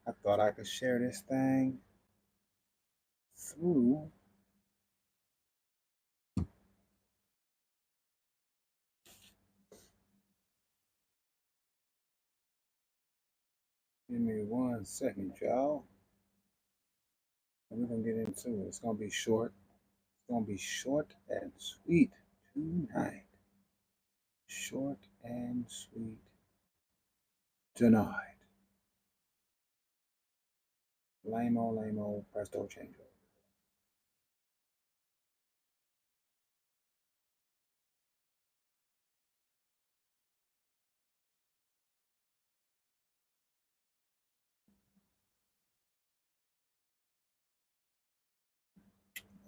I thought I could share this thing through. Give me 1 second, y'all. And we're gonna get into it. It's gonna be short. It's gonna be short and sweet tonight. Short and sweet tonight. Lame old presto change.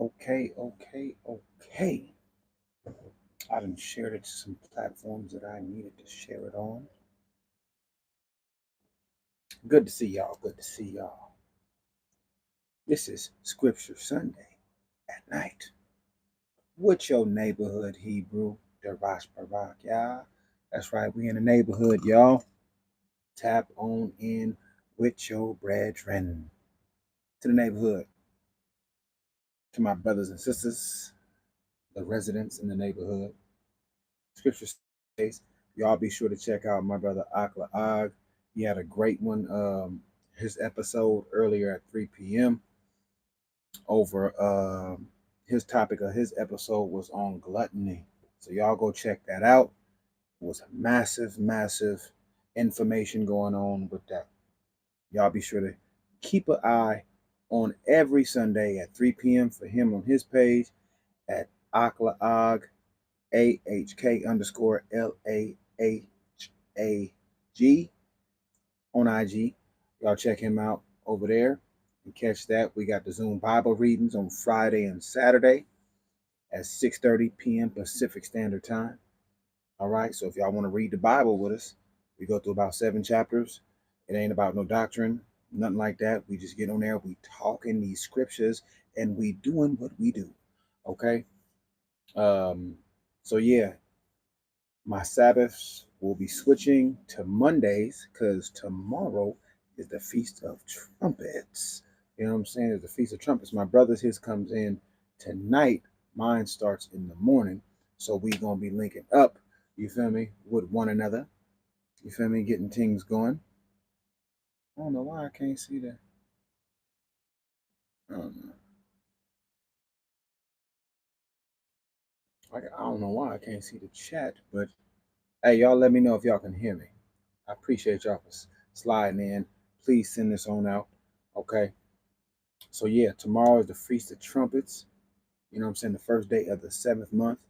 Okay. I done shared it to some platforms that I needed to share it on. Good to see y'all. Good to see y'all. This is Scripture Sunday at night. With your neighborhood Hebrew, Darash Barak, y'all. That's right, we in the neighborhood, y'all. Tap on in with your brethren. To the neighborhood, to my brothers and sisters, the residents in the neighborhood. Scripture says, y'all be sure to check out my brother Akla Ag. He had a great one. His episode earlier at 3 p.m. over his topic of his episode was on gluttony. So y'all go check that out. It was massive information going on with that. Y'all be sure to keep an eye on every Sunday at 3 p.m. for him on his page at Aklaag, AHK underscore LAHAG on IG. Y'all check him out over there and catch that. We got the Zoom Bible readings on Friday and Saturday at 6:30 p.m. Pacific Standard Time. All right. So if y'all want to read the Bible with us, we go through about 7 chapters. It ain't about no doctrine, nothing like that. We just get on there, we talking these scriptures, and we doing what we do. Okay. Um, so yeah, my Sabbaths will be switching to Mondays because tomorrow is the Feast of Trumpets. You know what I'm saying? It's the Feast of Trumpets. My brother's his comes in tonight. Mine starts in the morning. So we gonna be linking up, you feel me, with one another. You feel me? Getting things going. I don't know why I can't see that. I don't know. I don't know why I can't see the chat, but hey, y'all let me know if y'all can hear me. I appreciate y'all for sliding in. Please send this on out. Okay. So yeah, tomorrow is the Feast of Trumpets. You know what I'm saying? The first day of the seventh month.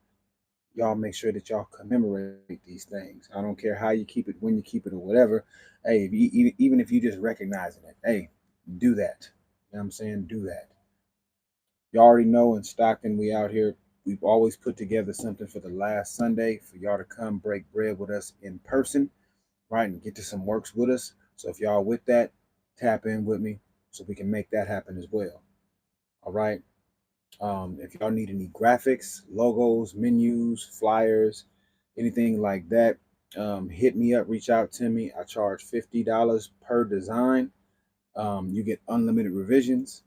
Y'all make sure that y'all commemorate these things. I don't care how you keep it, when you keep it, or whatever. Hey, even if you just recognizing it, hey, do that. You know what I'm saying? Do that. You already know in Stockton, we out here, we've always put together something for the last Sunday for y'all to come break bread with us in person, right? And get to some works with us. So if y'all with that, tap in with me so we can make that happen as well. All right. If y'all need any graphics, logos, menus, flyers, anything like that, hit me up, reach out to me. I charge $50 per design. You get unlimited revisions,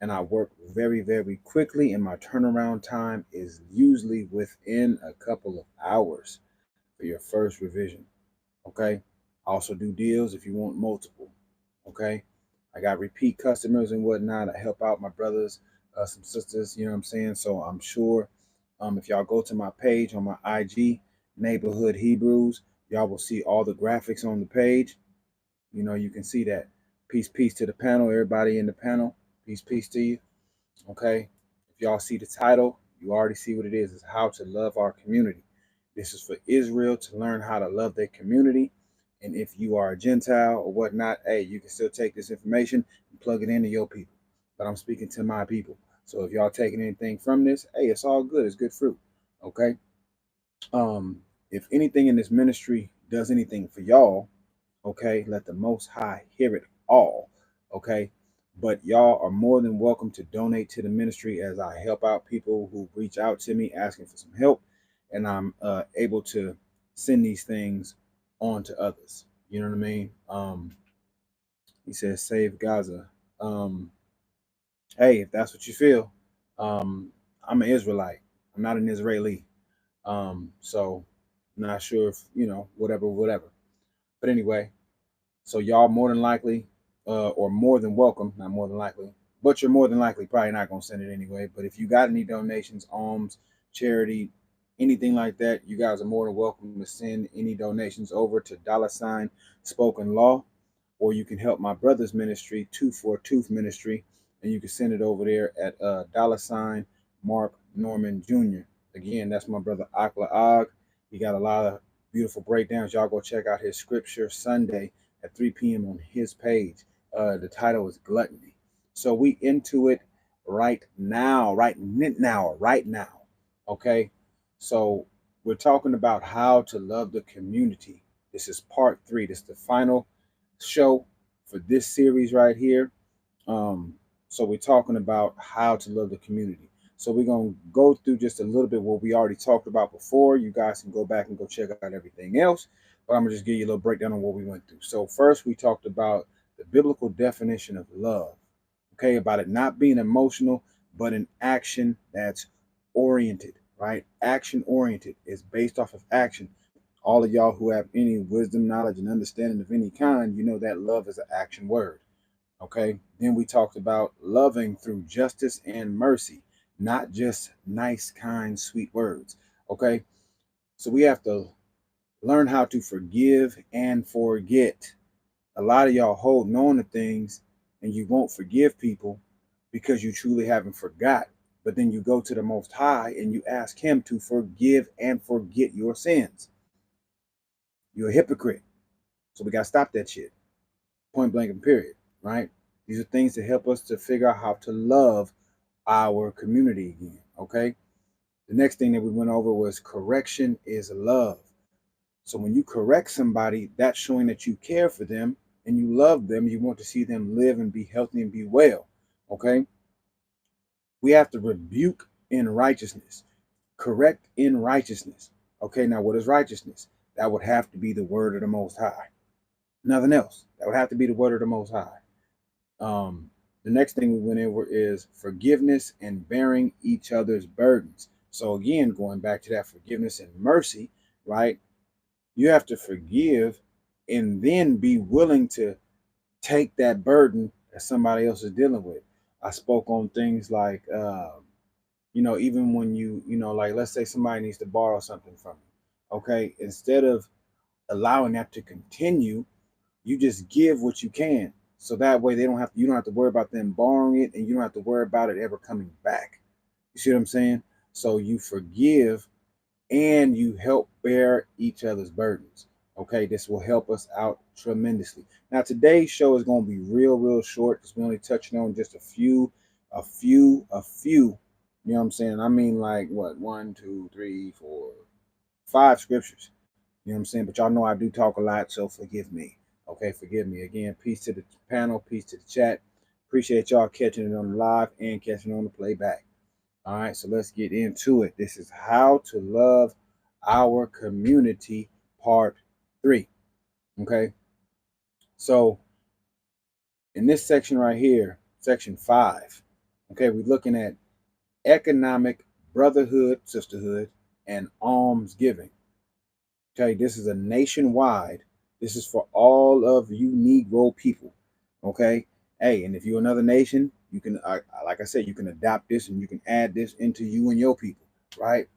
and I work very quickly, and my turnaround time is usually within a couple of hours for your first revision. Okay. I also do deals if you want multiple. Okay. I got repeat customers and whatnot. I help out my brothers, some sisters, you know what I'm saying? So I'm sure if y'all go to my page on my IG, Neighborhood Hebrews, y'all will see all the graphics on the page. You know, you can see that. Peace to the panel, everybody in the panel. Peace to you. Okay. If y'all see the title, you already see what it is. It's how to love our community. This is for Israel to learn how to love their community. And if you are a Gentile or whatnot, hey, you can still take this information and plug it into your people. But I'm speaking to my people. So if y'all taking anything from this, hey, it's all good. It's good fruit. Okay. If anything in this ministry does anything for y'all, okay, let the Most High hear it all. Okay. But y'all are more than welcome to donate to the ministry as I help out people who reach out to me asking for some help, and I'm able to send these things on to others. You know what I mean? He says, save Gaza. Um, hey, if that's what you feel, I'm an Israelite. I'm not an Israeli. So not sure if, whatever. But anyway, so y'all more than likely, or more than welcome, not more than likely, but you're more than likely probably not gonna send it anyway. But if you got any donations, alms, charity, anything like that, you guys are more than welcome to send any donations over to $Spoken Law, or you can help my brother's ministry, Two for Tooth Ministry, and you can send it over there at Mark Norman Jr. Again, that's my brother Akla Og. He got a lot of beautiful breakdowns. Y'all go check out his scripture Sunday at 3 p.m. on his page. The title is Gluttony. So we into it right now, right now. Okay. So we're talking about how to love the community. This is part 3. This is the final show for this series right here. Um, so we're talking about how to love the community. So we're gonna go through just a little bit what we already talked about before. You guys can go back and go check out everything else, but I'm gonna just give you a little breakdown on what we went through. So first, we talked about the biblical definition of love. Okay, about it not being emotional, but an action that's oriented, right? Action oriented is based off of action. All of y'all who have any wisdom, knowledge, and understanding of any kind, you know that love is an action word. Okay. Then we talked about loving through justice and mercy, not just nice, kind, sweet words. Okay. So we have to learn how to forgive and forget. A lot of y'all hold on to things and you won't forgive people because you truly haven't forgot. But then you go to the Most High and you ask Him to forgive and forget your sins. You're a hypocrite. So we got to stop that shit. Point blank and period. Right? These are things that help us to figure out how to love our community again. Okay. The next thing that we went over was correction is love. So when you correct somebody, that's showing that you care for them and you love them. You want to see them live and be healthy and be well. Okay. We have to rebuke in righteousness, correct in righteousness. Okay. Now, what is righteousness? That would have to be the word of the Most High. Nothing else. That would have to be the word of the Most High. The next thing we went over is forgiveness and bearing each other's burdens. So again, going back to that forgiveness and mercy, right? You have to forgive and then be willing to take that burden that somebody else is dealing with. I spoke on things like, even when like let's say somebody needs to borrow something from you. Okay, instead of allowing that to continue, you just give what you can. So that way you don't have to worry about them borrowing it and you don't have to worry about it ever coming back. You see what I'm saying? So you forgive and you help bear each other's burdens. Okay, this will help us out tremendously. Now today's show is going to be real short because we're only touching on just a few. You know what I'm saying? I mean, like what, 5 scriptures. You know what I'm saying? But y'all know I do talk a lot, so forgive me. Okay, forgive me. Again, peace to the panel, peace to the chat. Appreciate y'all catching it on the live and catching it on the playback. All right, so let's get into it. This is how to love our community, part 3. Okay, so in this section right here, section 5, okay, we're looking at economic brotherhood, sisterhood, and alms giving. Okay, this is a nationwide. This is for all of you Negro people. Okay, hey, and if you're another nation, you can, like I said, you can adopt this and you can add this into you and your people. Right?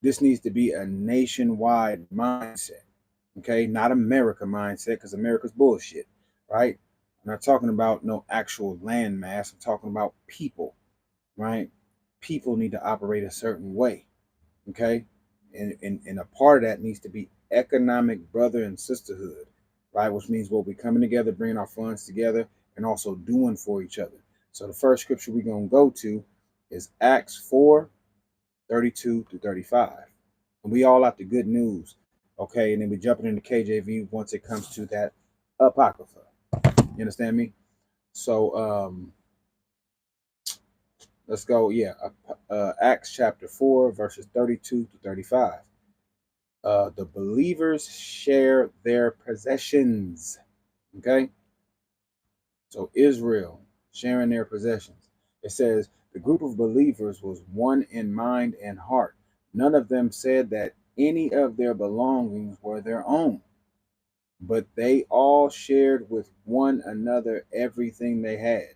This needs to be a nationwide mindset. Okay, not America mindset because America's bullshit. Right? I'm not talking about no actual land mass. I'm talking about people. Right? People need to operate a certain way. Okay, and a part of that needs to be economic brother and sisterhood, right? Which means we'll be coming together, bringing our funds together, and also doing for each other. So the first scripture we're going to go to is Acts 4:32-35. And we all have the good news, okay? And then we're jumping into KJV once it comes to that Apocrypha. You understand me? So let's go. Yeah, Acts chapter 4, verses 32-35. The believers share their possessions. Okay. So Israel sharing their possessions. It says the group of believers was one in mind and heart. None of them said that any of their belongings were their own, but they all shared with one another everything they had.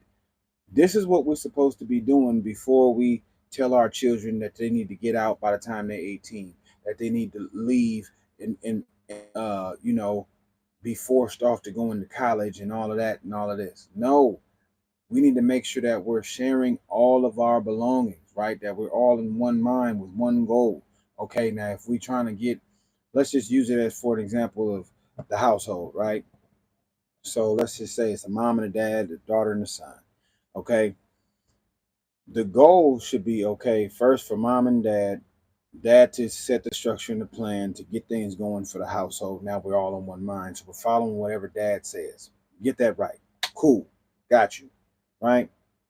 This is what we're supposed to be doing before we tell our children that they need to get out by the time they're 18, that they need to leave and be forced off to go into college and all of that and all of this. No, we need to make sure that we're sharing all of our belongings, right? That we're all in one mind with one goal. Okay, now if we're trying to get, let's just use it as for an example of the household, right? So let's just say it's a mom and a dad, a daughter and a son. Okay, the goal should be okay first for mom and dad to set the structure and the plan to get things going for the household. Now we're all on one mind, so we're following whatever dad says. Get that right. Cool. Got you. Right.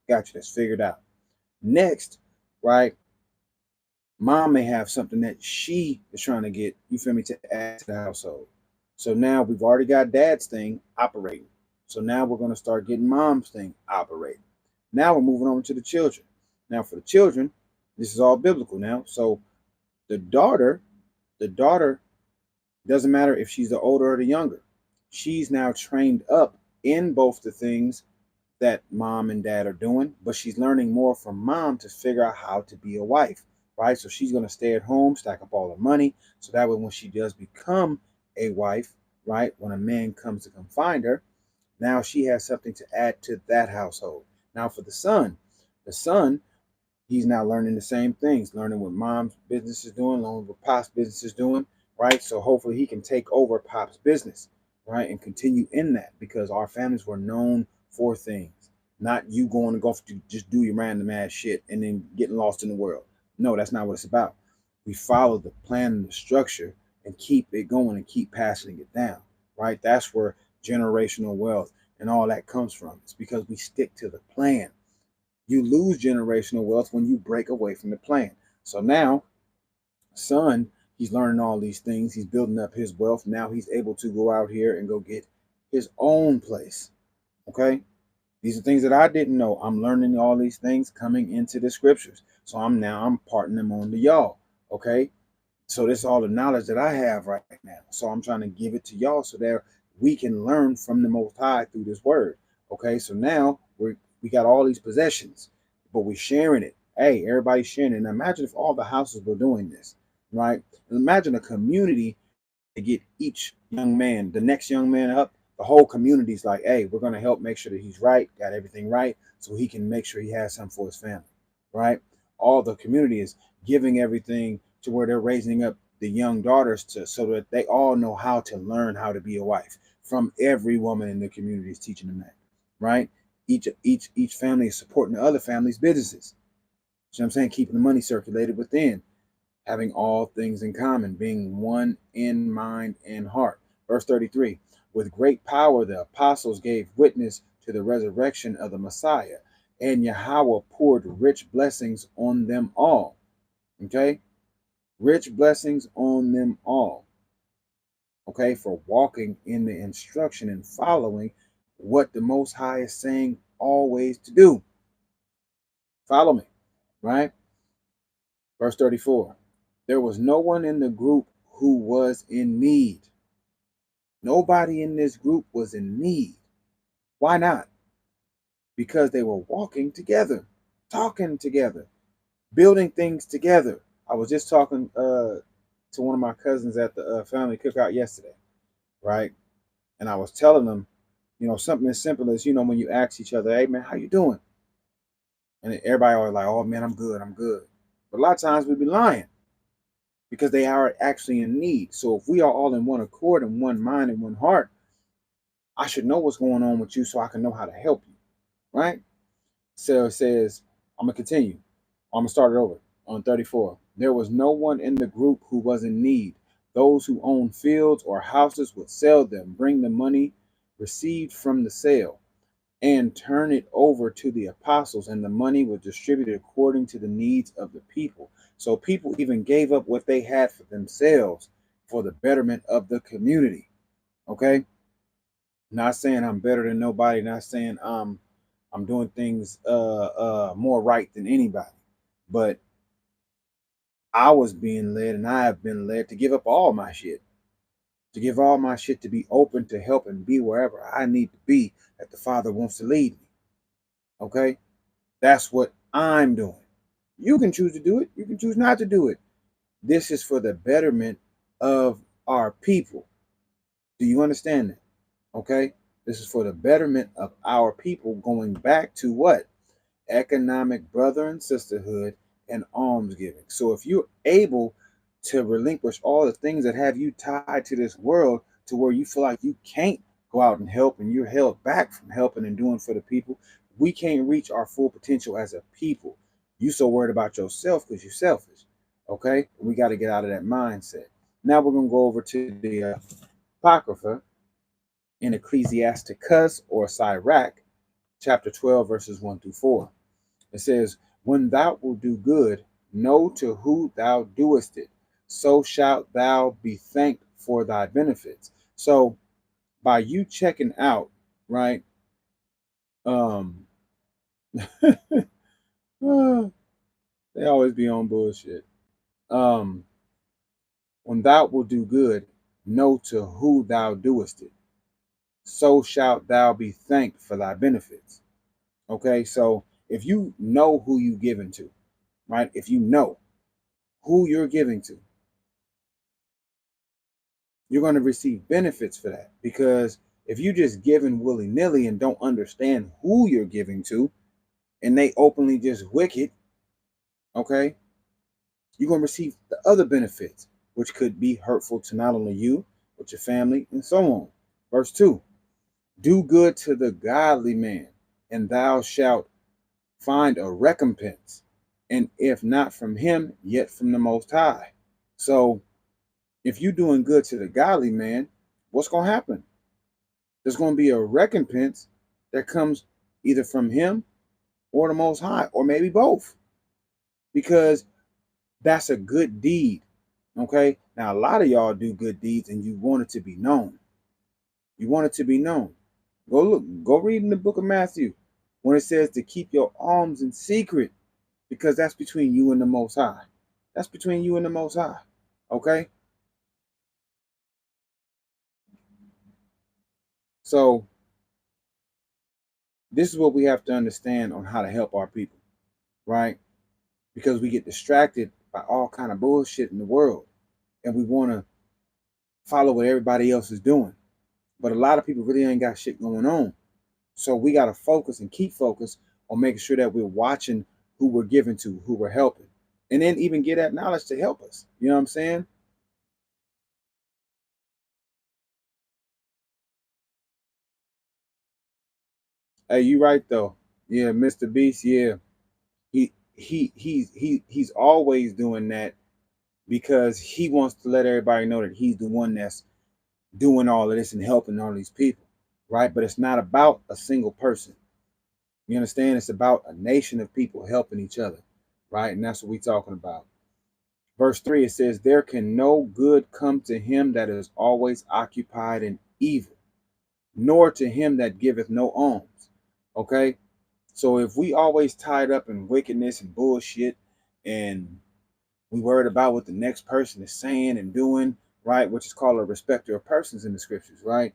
Got you. That's figured out. Next, right, mom may have something that she is trying to get, you feel me, to add to the household. So now we've already got dad's thing operating. So now we're going to start getting mom's thing operating. Now we're moving on to the children. Now for the children, this is all biblical now. So the daughter, the daughter doesn't matter if she's the older or the younger. She's now trained up in both the things that mom and dad are doing, but she's learning more from mom to figure out how to be a wife, right? So she's going to stay at home, stack up all the money. So that way, when she does become a wife, right, when a man comes to come find her, now she has something to add to that household. Now, for the son, he's now learning the same things, learning what mom's business is doing, learning what pop's business is doing, right? So hopefully he can take over pop's business, right? And continue in that because our families were known for things, not you going to go to just do your random ass shit and then getting lost in the world. No, that's not what it's about. We follow the plan and the structure and keep it going and keep passing it down, right? That's where generational wealth and all that comes from. It's because we stick to the plan. You lose generational wealth when you break away from the plan. So now, son, he's learning all these things. He's building up his wealth. Now he's able to go out here and go get his own place. Okay? These are things that I didn't know. I'm learning all these things coming into the scriptures. So I'm parting them on to y'all. Okay? So this is all the knowledge that I have right now. So I'm trying to give it to y'all so that we can learn from the Most High through this word. Okay, so now we got all these possessions, but we're sharing it. Hey, everybody's sharing it. Now imagine if all the houses were doing this, right? And imagine a community to get each young man, the next young man up. The whole community's like, hey, we're gonna help make sure that he's right, got everything right, so he can make sure he has something for his family, right? All the community is giving everything to where they're raising up the young daughters to so that they all know how to learn how to be a wife from every woman in the community is teaching them that, right? Each family is supporting the other family's businesses. So I'm saying keeping the money circulated within, having all things in common, being one in mind and heart. Verse 33, with great power the apostles gave witness to the resurrection of the Messiah, and Yahweh poured rich blessings on them all. Okay? Rich blessings on them all. Okay? For walking in the instruction and following what the Most High is saying always to do. Follow me, right? Verse 34, there was no one in the group who was in need. Nobody in this group was in need. Why not? Because they were walking together, talking together, building things together. I was just talking to one of my cousins at the family cookout yesterday, right? And I was telling them, something as simple as, when you ask each other, hey man, how you doing? And everybody always like, oh man, I'm good, I'm good. But a lot of times we be lying because they are actually in need. So if we are all in one accord and one mind and one heart, I should know what's going on with you so I can know how to help you, right? So it says, I'm going to continue. I'm going to start it over on 34. There was no one in the group who was in need. Those who owned fields or houses would sell them, bring the money received from the sale, and turn it over to the apostles, and the money was distributed according to the needs of the people. So people even gave up what they had for themselves for the betterment of the community. Okay. Not saying I'm better than nobody, not saying I'm doing things more right than anybody. But I was being led and I have been led to give up all my shit. To give all my shit to be open to help and be wherever I need to be that the Father wants to lead me. Okay? That's what I'm doing. You can choose to do it. You can choose not to do it. This is for the betterment of our people. Do you understand that? Okay? This is for the betterment of our people, going back to what? Economic brother and sisterhood and almsgiving. So if you're able to relinquish all the things that have you tied to this world to where you feel like you can't go out and help and you're held back from helping and doing for the people, we can't reach our full potential as a people. You so worried about yourself because you're selfish. Okay? We got to get out of that mindset. Now we're going to go over to the Apocrypha in Ecclesiasticus or Sirach, chapter 12, verses 1 through 4. It says, when thou wilt do good, know to who thou doest it, so shalt thou be thanked for thy benefits. So by you checking out, right? Um they always be on bullshit. Um, when thou wilt do good, know to who thou doest it, so shalt thou be thanked for thy benefits. Okay, so if you know who you giving to, right? If you know who you're giving to, you're going to receive benefits for that. Because if you just giving willy-nilly and don't understand who you're giving to, and they openly just wicked, okay, you're going to receive the other benefits, which could be hurtful to not only you, but your family, and so on. Verse 2, do good to the godly man, and thou shalt find a recompense, and if not from him, yet from the Most High. So if you're doing good to the godly man, what's going to happen? There's going to be a recompense that comes either from him or the Most High, or maybe both, because that's a good deed. Okay. Now, a lot of y'all do good deeds and you want it to be known. You want it to be known. Go read in the book of Matthew when it says to keep your alms in secret, because that's between you and the Most High. That's between you and the Most High. Okay. So, this is what we have to understand on how to help our people, right? Because we get distracted by all kind of bullshit in the world and we want to follow what everybody else is doing. But a lot of people really ain't got shit going on. So we got to focus and keep focused on making sure that we're watching who we're giving to, who we're helping, and then even get that knowledge to help us. You know what I'm saying? Hey, you right though. Yeah, Mr. Beast. Yeah, he's always doing that because he wants to let everybody know that he's the one that's doing all of this and helping all these people, right? But it's not about a single person. You understand? It's about a nation of people helping each other, right? And that's what we're talking about. Verse 3, it says, there can no good come to him that is always occupied in evil, nor to him that giveth no alms. Okay? So if we always tied up in wickedness and bullshit, and we worried about what the next person is saying and doing, right? Which is called a respecter of persons in the scriptures, right?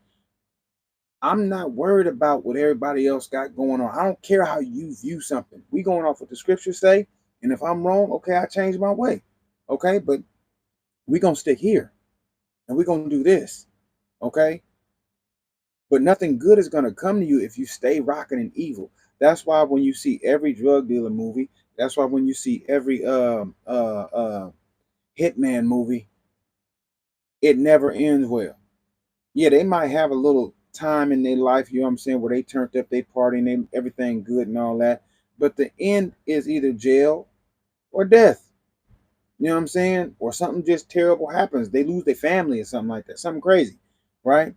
I'm not worried about what everybody else got going on. I don't care how you view something. We going off what the scriptures say. And if I'm wrong, okay, I change my way. Okay, but we gonna stick here and we gonna do this. Okay. But nothing good is gonna come to you if you stay rocking in evil. That's why when you see every drug dealer movie, that's why when you see every hitman movie, it never ends well. Yeah, they might have a little time in their life, you know what I'm saying, where they turned up, they party, and they everything good and all that. But the end is either jail or death. You know what I'm saying? Or something just terrible happens. They lose their family or something like that. Something crazy. Right?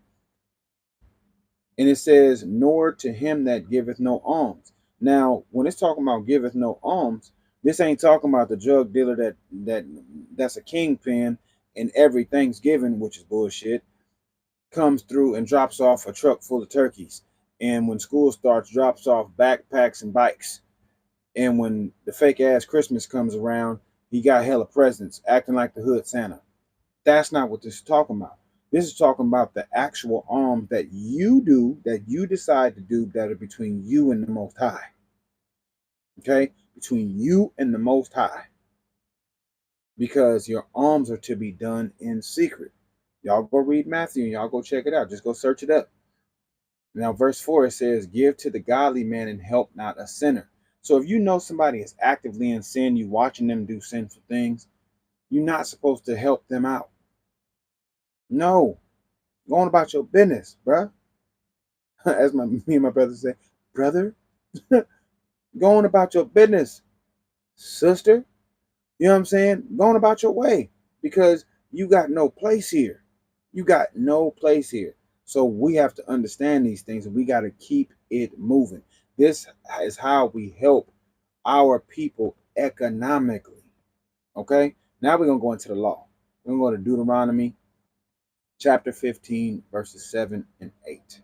And it says, nor to him that giveth no alms. Now, when it's talking about giveth no alms, this ain't talking about the drug dealer that's a kingpin in every Thanksgiving, which is bullshit. comes through and drops off a truck full of turkeys. And when school starts, drops off backpacks and bikes. And when the fake ass Christmas comes around, he got hella presents, acting like the hood Santa. That's not what this is talking about. This is talking about the actual alms that you do, that you decide to do, that are between you and the Most High. Okay? Between you and the Most High. Because your alms are to be done in secret. Y'all go read Matthew and y'all go check it out. Just go search it up. Now, verse 4, it says, give to the godly man and help not a sinner. So if you know somebody is actively in sin, you watching them do sinful things, you're not supposed to help them out. No. Go on about your business, bruh. As me and my brother say, brother, go on about your business, sister. You know what I'm saying? Go on about your way, because you got no place here. You got no place here. So we have to understand these things, and we got to keep it moving. This is how we help our people economically. Okay? Now we're going to go into the law. We're going to go to Deuteronomy chapter 15, verses 7 and 8.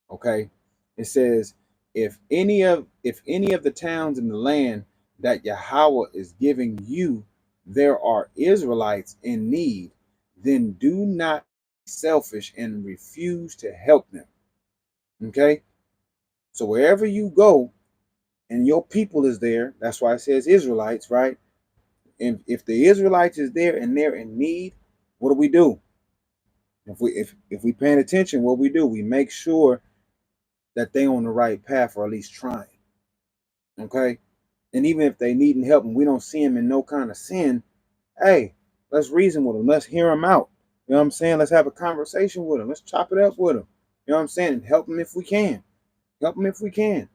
Okay? It says, if any of the towns in the land that Yahweh is giving you, there are Israelites in need, then do not be selfish and refuse to help them. Okay? So wherever you go and your people is there, that's why it says Israelites, right? And if the Israelites is there and they're in need, what do? If we paying attention, what we do, we make sure that they on the right path, or at least trying. Okay? And even if they needing help and we don't see them in no kind of sin, hey, let's reason with them. Let's hear them out. You know what I'm saying? Let's have a conversation with them. Let's chop it up with them. You know what I'm saying? And help them if we can. Help them if we can.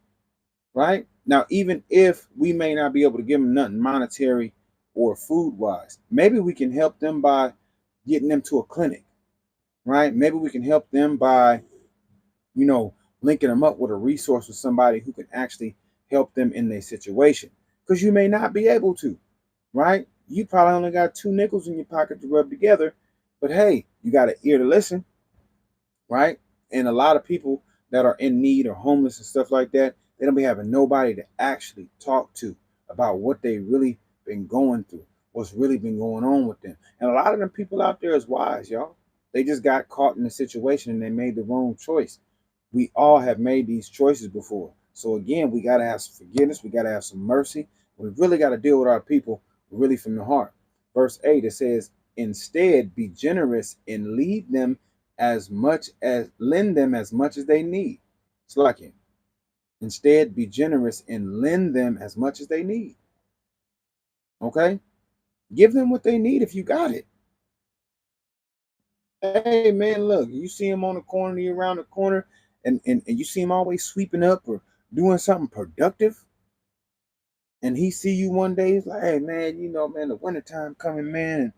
Right? Now, even if we may not be able to give them nothing monetary or food wise, maybe we can help them by getting them to a clinic. Right? Maybe we can help them by, linking them up with a resource with somebody who can actually help them in their situation. Because you may not be able to, right? You probably only got 2 nickels in your pocket to rub together, but hey, you got an ear to listen, right? And a lot of people that are in need or homeless and stuff like that, they don't be having nobody to actually talk to about what they really been going through, what's really been going on with them. And a lot of them people out there is wise, y'all. They just got caught in a situation and they made the wrong choice. We all have made these choices before. So again, we got to have some forgiveness. We got to have some mercy. We really got to deal with our people really from the heart. Verse 8, it says, instead, be generous and lend them as much as they need. It's like it. Instead, be generous and lend them as much as they need. Okay? Give them what they need if you got it. Hey man, look, you see him on the corner, you around the corner, and you see him always sweeping up or doing something productive, and he see you one day, he's like, hey man, man, the wintertime coming, man,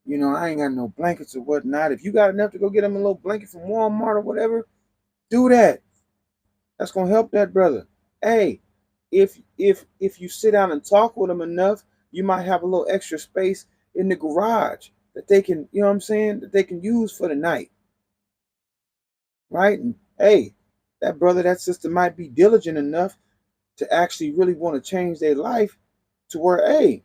and I ain't got no blankets or whatnot. If you got enough to go get him a little blanket from Walmart or whatever, do that. That's gonna help that brother. Hey, if you sit down and talk with him enough, you might have a little extra space in the garage that they can, you know what I'm saying, that they can use for the night. Right? And hey, that brother, that sister might be diligent enough to actually really want to change their life to where, hey,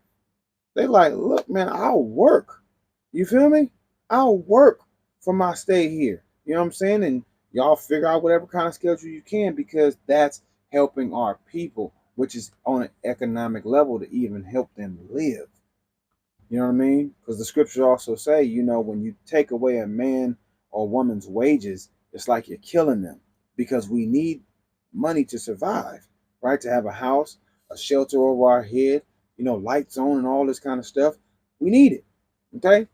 they like, look, man, I'll work. You feel me? I'll work for my stay here. You know what I'm saying? And y'all figure out whatever kind of schedule you can, because that's helping our people, which is on an economic level to even help them live. You know what I mean? Because the scriptures also say, when you take away a man or woman's wages, it's like you're killing them, because we need money to survive, right? To have a house, a shelter over our head, lights on and all this kind of stuff. We need it. Okay.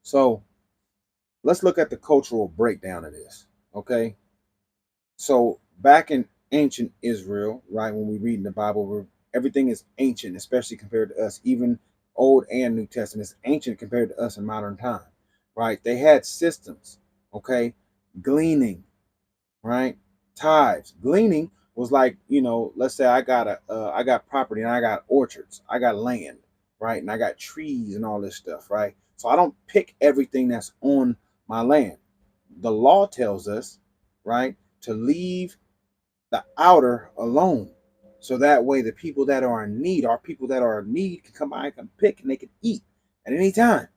So let's look at the cultural breakdown of this. Okay. So back in ancient Israel, right, when we read in the Bible, everything is ancient, especially compared to us. Even Old and New Testament is ancient compared to us in modern time, right? They had systems, okay? Gleaning, right? Tithes. Gleaning was like, let's say I got property and I got orchards, I got land, right? And I got trees and all this stuff, right? So I don't pick everything that's on my land. the law tells us, right, to leave the outer alone. So that way the people that are in need, our people that are in need, can come by and can pick and they can eat at any time.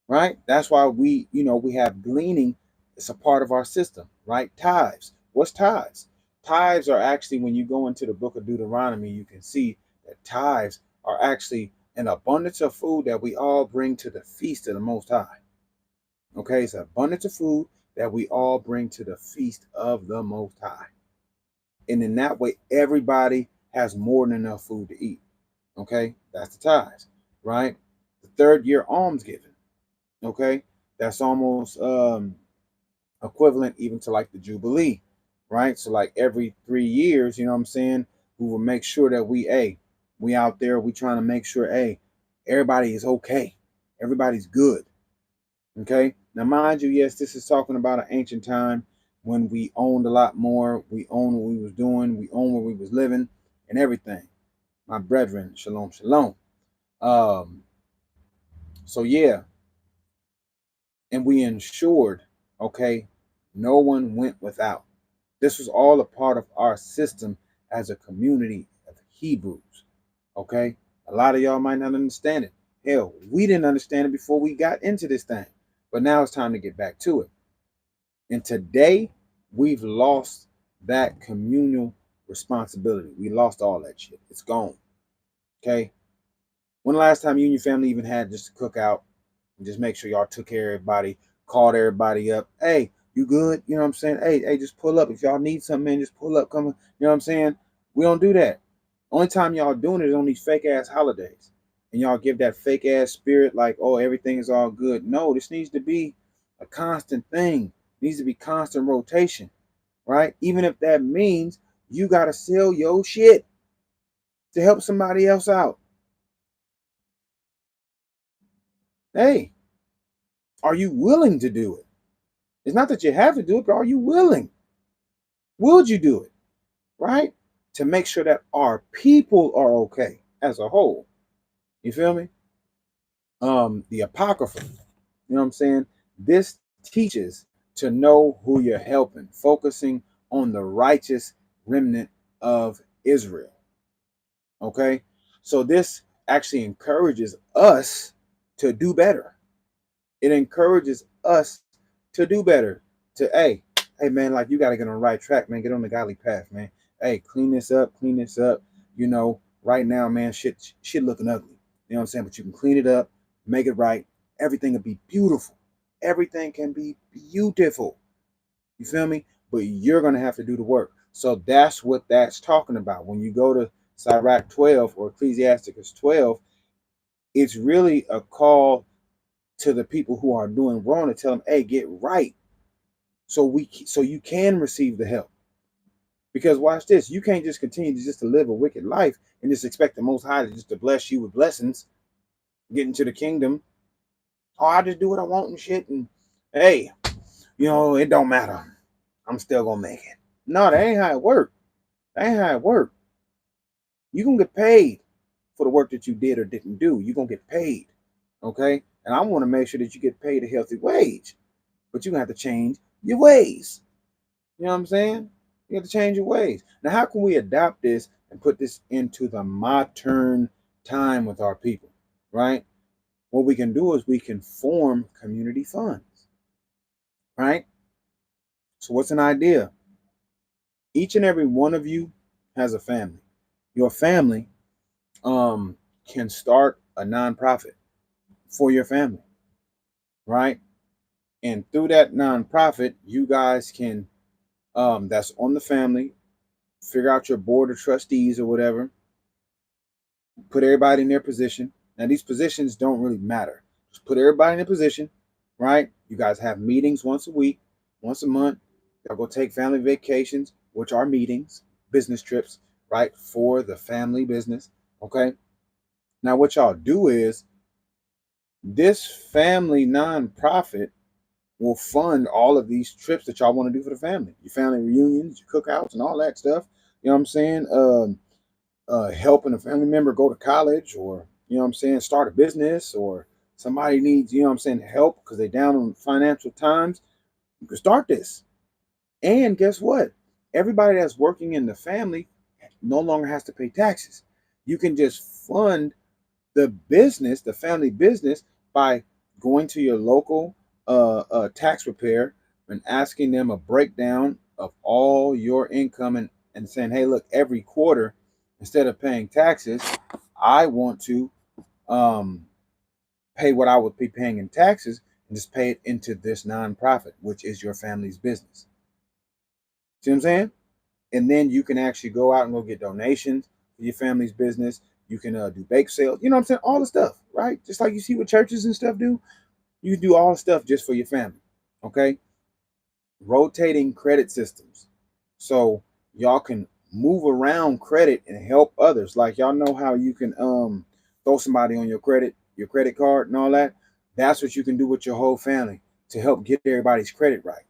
Right? That's why we have gleaning. It's a part of our system, right? Tithes. What's tithes? Tithes are actually, when you go into the book of Deuteronomy, you can see that tithes are actually an abundance of food that we all bring to the feast of the Most High. Okay, it's an abundance of food that we all bring to the feast of the Most High. And in that way, everybody has more than enough food to eat. Okay, that's the tithes, right? The third year almsgiving. Okay, that's almost equivalent even to like the Jubilee, right? So like every 3 years, you know what I'm saying, we will make sure that we out there, we trying to make sure, everybody is okay, everybody's good. Okay, now mind you, yes, this is talking about an ancient time when we owned a lot more, we owned what we was doing, we owned where we was living and everything. My brethren, shalom, shalom. um so yeah, and we ensured, okay, no one went without. This was all a part of our system as a community of Hebrews. Okay, a lot of y'all might not understand it. Hell, we didn't understand it before we got into this thing, but now it's time to get back to it. And today, we've lost that communal responsibility. We lost all that shit. It's gone. Okay, when the last time you and your family even had just a cookout and just make sure y'all took care of everybody, called everybody up? Hey, you good? You know what I'm saying? Hey, just pull up. If y'all need something, man, just pull up. Come on. You know what I'm saying? We don't do that. Only time y'all doing it is on these fake ass holidays. And y'all give that fake ass spirit like, oh, everything is all good. No, this needs to be a constant thing. It needs to be constant rotation, right? Even if that means you gotta sell your shit to help somebody else out. Hey, are you willing to do it? It's not that you have to do it, but are you willing? Would you do it? Right? To make sure that our people are okay as a whole. You feel me? The Apocrypha, you know what I'm saying? This teaches to know who you're helping, focusing on the righteous remnant of Israel. Okay? So this actually encourages us to do better. It encourages us to do better. To hey man, like you gotta get on the right track, man. Get on the godly path, man. Hey, clean this up, clean this up. Right now, man, shit looking ugly. You know what I'm saying? But you can clean it up, make it right. Everything will be beautiful. Everything can be beautiful. You feel me? But you're gonna have to do the work. So that's what that's talking about. When you go to Sirach 12 or Ecclesiasticus 12, it's really a call to the people who are doing wrong to tell them, hey, get right. So you can receive the help. Because watch this, you can't just continue to live a wicked life and just expect the Most High to bless you with blessings, get into the kingdom. Oh, I just do what I want and shit, and hey, it don't matter. I'm still gonna make it. No, that ain't how it work. That ain't how it work. You gonna get paid for the work that you did or didn't do. You gonna get paid, okay? And I want to make sure that you get paid a healthy wage, but you gonna have to change your ways. You know what I'm saying? You have to change your ways. Now, how can we adopt this and put this into the modern time with our people, right? What we can do is we can form community funds, right? So, what's an idea? Each and every one of you has a family. Your family can start a nonprofit for your family, right? And through that nonprofit, you guys can that's on the family, figure out your board of trustees or whatever, put everybody in their position. Now, these positions don't really matter. Just put everybody in a position, right? You guys have meetings once a week, once a month. Y'all go take family vacations, which are meetings, business trips, right? For the family business. Okay. Now, what y'all do is this family nonprofit will fund all of these trips that y'all want to do for the family, your family reunions, your cookouts, and all that stuff. You know what I'm saying? Helping a family member go to college, or start a business, or somebody needs help because they're down on financial times. You can start this. And guess what? Everybody that's working in the family no longer has to pay taxes. You can just fund the business, the family business, by going to your local tax preparer and asking them a breakdown of all your income, and saying, hey, look, every quarter, instead of paying taxes, I want to um, pay what I would be paying in taxes and just pay it into this nonprofit, which is your family's business. See what I'm saying? And then you can actually go out and go get donations for your family's business. You can do bake sales. You know what I'm saying? All the stuff, right? Just like you see what churches and stuff do. You can do all the stuff just for your family. Okay. Rotating credit systems. So y'all can move around credit and help others. Like y'all know how you can throw somebody on your credit card and all that. That's what you can do with your whole family to help get everybody's credit right.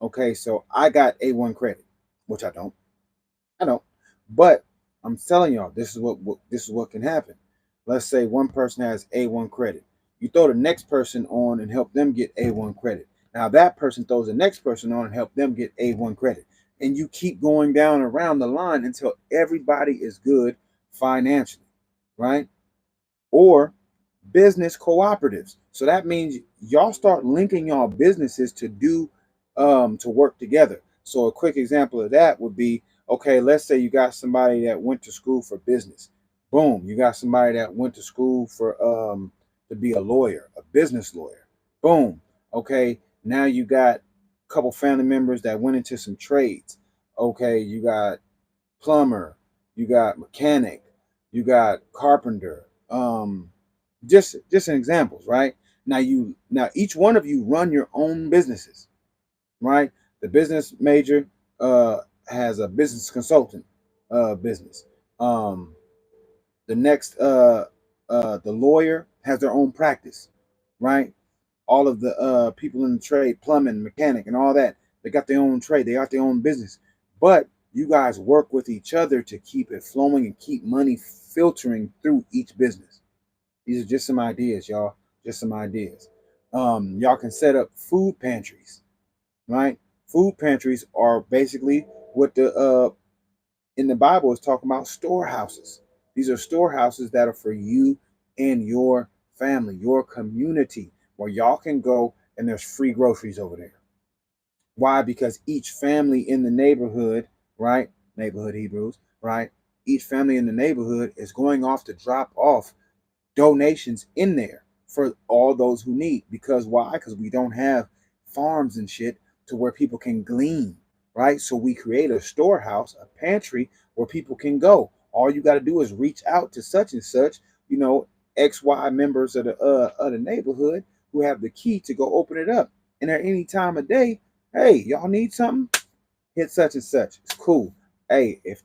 Okay, so I got A1 credit, which I don't. I don't. But I'm telling y'all, this is what can happen. Let's say one person has A1 credit. You throw the next person on and help them get A1 credit. Now that person throws the next person on and help them get A1 credit. And you keep going down around the line until everybody is good financially, right? Or business cooperatives. So that means y'all start linking y'all businesses to do to work together. So a quick example of that would be, okay, let's say you got somebody that went to school for business. Boom, you got somebody that went to school for to be a lawyer, a business lawyer. Boom. Okay, now you got a couple family members that went into some trades. Okay, you got plumber, you got mechanic, you got carpenter. Just an examples, right? Now each one of you run your own businesses, right? The business major has a business consultant business. Um, the next the lawyer has their own practice, right? All of the people in the trade, plumbing, mechanic, and all that, they got their own trade, they got their own business. But you guys work with each other to keep it flowing and keep money filtering through each business. These are just some ideas, y'all. Just some ideas. Y'all can set up food pantries, right? Food pantries are basically what the in the Bible is talking about storehouses. These are storehouses that are for you and your family, your community, where y'all can go and there's free groceries over there. Why? Because each family in the neighborhood, right? Neighborhood Hebrews, right? Each family in the neighborhood is going off to drop off donations in there for all those who need. Because why? Because we don't have farms and shit to where people can glean, right? So we create a storehouse, a pantry where people can go. All you got to do is reach out to such and such, you know, XY members of the neighborhood who have the key to go open it up. And at any time of day, hey, y'all need something? Hit such and such. It's cool. Hey, if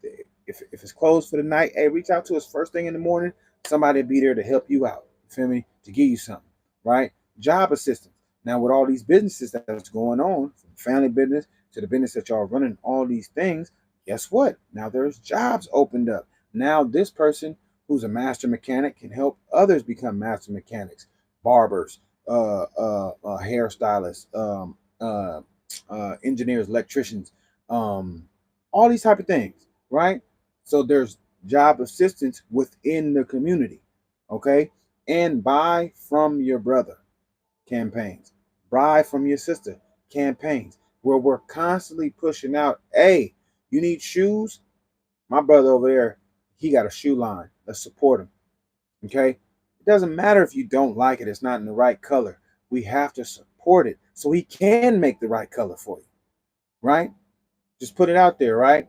it's closed for the night, hey, reach out to us first thing in the morning. Somebody will be there to help you out. You feel me? To give you something, right? Job assistance. Now with all these businesses that's going on, from family business to the business that y'all running, all these things, guess what? Now there's jobs opened up. Now this person who's a master mechanic can help others become master mechanics, barbers, hairstylists, engineers, electricians, um, all these type of things, right? So there's job assistance within the community, okay? And buy from your brother campaigns, buy from your sister campaigns, where we're constantly pushing out, hey, you need shoes? My brother over there, he got a shoe line. Let's support him, okay? It doesn't matter if you don't like it, it's not in the right color. We have to support it so he can make the right color for you, right? Just put it out there, right?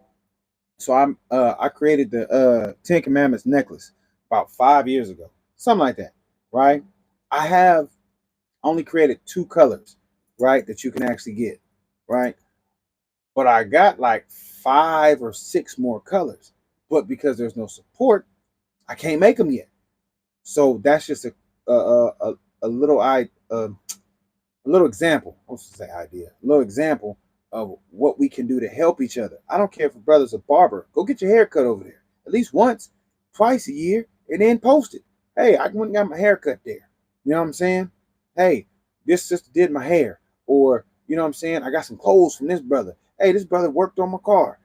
So I created the Ten Commandments necklace about 5 years ago, something like that, right? I have only created two colors, right, that you can actually get, right? But I got like five or six more colors, but because there's no support, I can't make them yet. So that's just a little a little example. I was to say idea, a little example of what we can do to help each other. I don't care if a brother's a barber. Go get your hair cut over there at least once, twice a year, and then post it. Hey, I went and got my hair cut there. You know what I'm saying? Hey, this sister did my hair, or You know what I'm saying? I got some clothes from this brother. Hey, this brother worked on my car.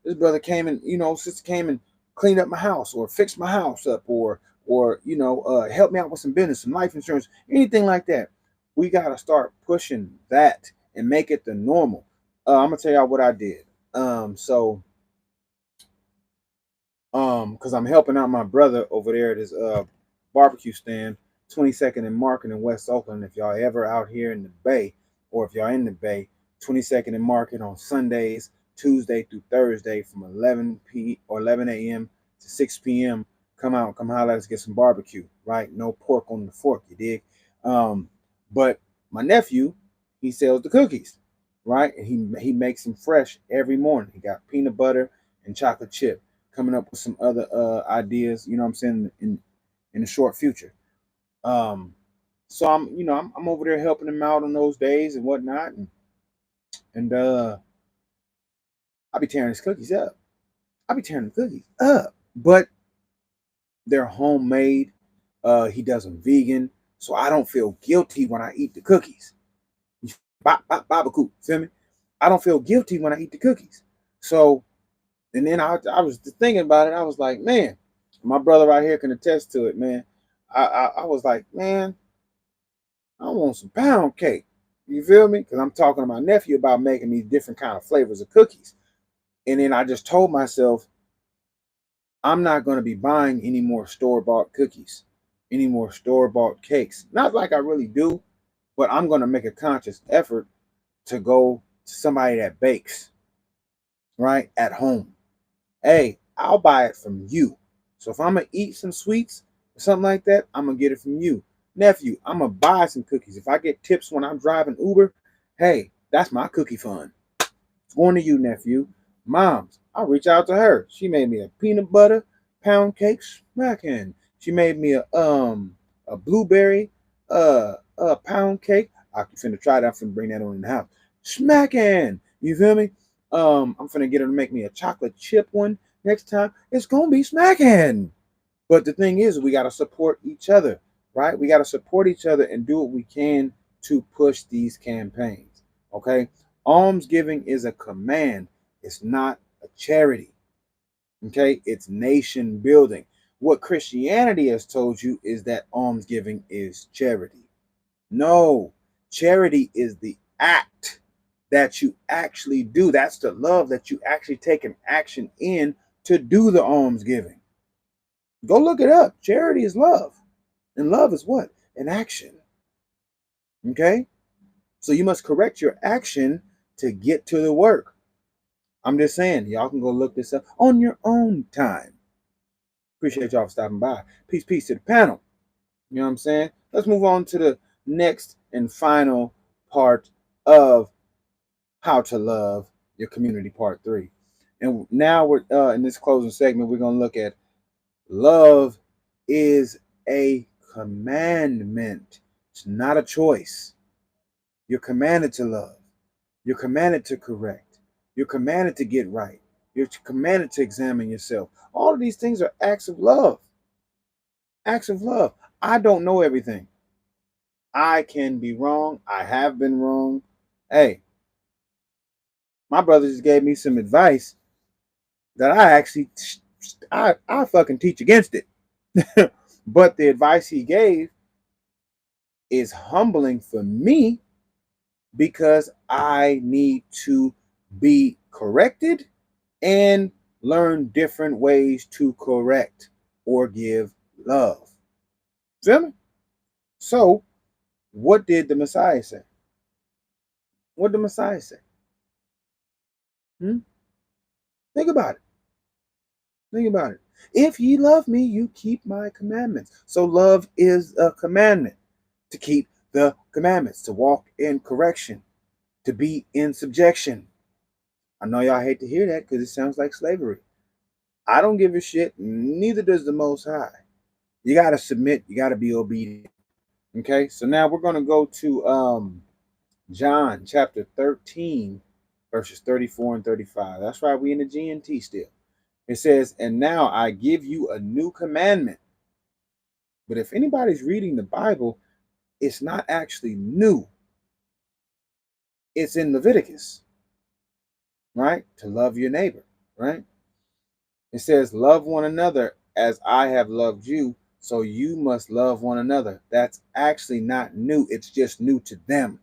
This brother came and, sister came and cleaned up my house or fixed my house up or helped me out with some business, some life insurance, anything like that. We gotta start pushing that and make it the normal. I'm gonna tell y'all what I did. So because I'm helping out my brother over there at his barbecue stand, 22nd and Market in West Oakland. If y'all ever out here in the Bay, or if y'all in the Bay, 22nd and Market on Sundays, Tuesday through Thursday from 11 a.m. to 6 p.m. Come out, come holler, let's get some barbecue, right? No pork on the fork, you dig? But my nephew, he sells the cookies, right? And he makes them fresh every morning. He got peanut butter and chocolate chip, coming up with some other ideas, you know what I'm saying, in the short future. So I'm over there helping him out on those days and whatnot, and I be tearing his cookies up. I be tearing the cookies up, but they're homemade. He does them vegan, so I don't feel guilty when I eat the cookies. Babaku, feel me? I don't feel guilty when I eat the cookies. So, and then I was thinking about it. I was like, man, my brother right here can attest to it, man. I was like, man, I want some pound cake. You feel me? Because I'm talking to my nephew about making these different kind of flavors of cookies. And then I just told myself, I'm not going to be buying any more store-bought cookies, any more store-bought cakes. Not like I really do, but I'm going to make a conscious effort to go to somebody that bakes, right, at home. Hey, I'll buy it from you. So if I'm going to eat some sweets or something like that, I'm going to get it from you. Nephew, I'm going to buy some cookies. If I get tips when I'm driving Uber, hey, that's my cookie fund. It's going to you, nephew. Mom's, I'll reach out to her. She made me a peanut butter pound cake smacking. She made me a blueberry pound cake. I'm finna try that. I'm finna bring that on in the house. Smacking. You feel me? I'm finna get her to make me a chocolate chip one next time. It's gonna be smacking. But the thing is, we gotta support each other, right? We gotta support each other and do what we can to push these campaigns. Okay. Almsgiving is a command, it's not a charity. Okay, it's nation building. What Christianity has told you is that almsgiving is charity. No, charity is the act that you actually do. That's the love that you actually take an action in to do the almsgiving. Go look it up. Charity is love. And love is what? An action. Okay? So you must correct your action to get to the work. I'm just saying, y'all can go look this up on your own time. Appreciate y'all for stopping by. Peace, peace to the panel. You know what I'm saying? Let's move on to the next and final part of How to Love Your Community, Part 3. And now we're in this closing segment, we're going to look at love is a commandment. It's not a choice. You're commanded to love. You're commanded to correct. You're commanded to get right. You're commanded to examine yourself. All of these things are acts of love. Acts of love. I don't know everything. I can be wrong. I have been wrong. Hey, my brother just gave me some advice that I fucking teach against it. But the advice he gave is humbling for me because I need to be corrected and learn different ways to correct or give love. Feel me? So, what did the Messiah say? What did the Messiah say? Hmm? Think about it. Think about it. If ye love me, you keep my commandments. So, love is a commandment to keep the commandments, to walk in correction, to be in subjection. I know y'all hate to hear that because it sounds like slavery. I don't give a shit. Neither does the Most High. You got to submit. You got to be obedient. Okay. So now we're going to go to John chapter 13, verses 34 and 35. That's right. We in the GNT still. It says, and now I give you a new commandment. But if anybody's reading the Bible, it's not actually new. It's in Leviticus, right? To love your neighbor, right? It says, love one another as I have loved you, so you must love one another. That's actually not new. It's just new to them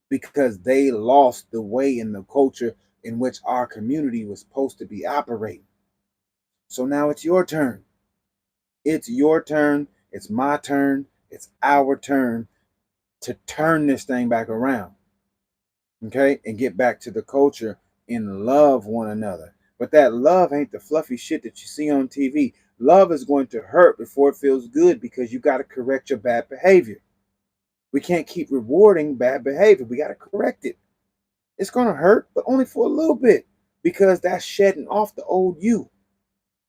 because they lost the way in the culture in which our community was supposed to be operating. So now it's your turn. It's your turn. It's my turn. It's our turn to turn this thing back around. Okay? And get back to the culture and love one another. But that love ain't the fluffy shit that you see on TV. Love is going to hurt before it feels good because you got to correct your bad behavior. We can't keep rewarding bad behavior. We got to correct it. It's going to hurt, but only for a little bit because that's shedding off the old you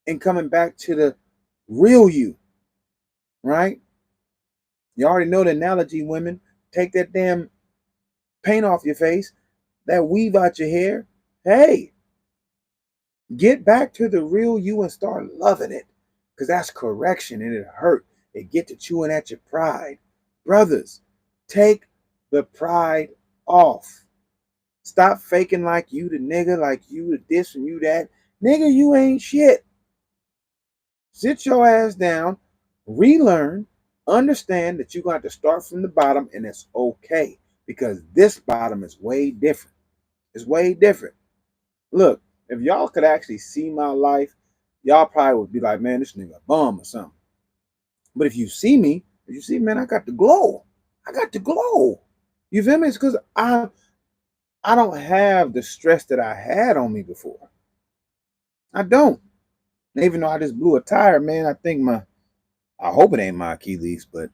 and coming back to the real you, right? You already know the analogy, women. Take that damn paint off your face, that weave out your hair. Hey, get back to the real you and start loving it because that's correction and it hurt. It get to chewing at your pride. Brothers, take the pride off. Stop faking like you the nigga, like you the this and you that. Nigga, you ain't shit. Sit your ass down, relearn, understand that you're going to have to start from the bottom, and it's okay because this bottom is way different. It's way different. Look, if y'all could actually see my life, y'all probably would be like, man, this nigga a bum or something. But if you see me, man, I got the glow. I got the glow. You feel me? It's because I don't have the stress that I had on me before. I don't. Even though I just blew a tire, man, I hope it ain't my Achilles, but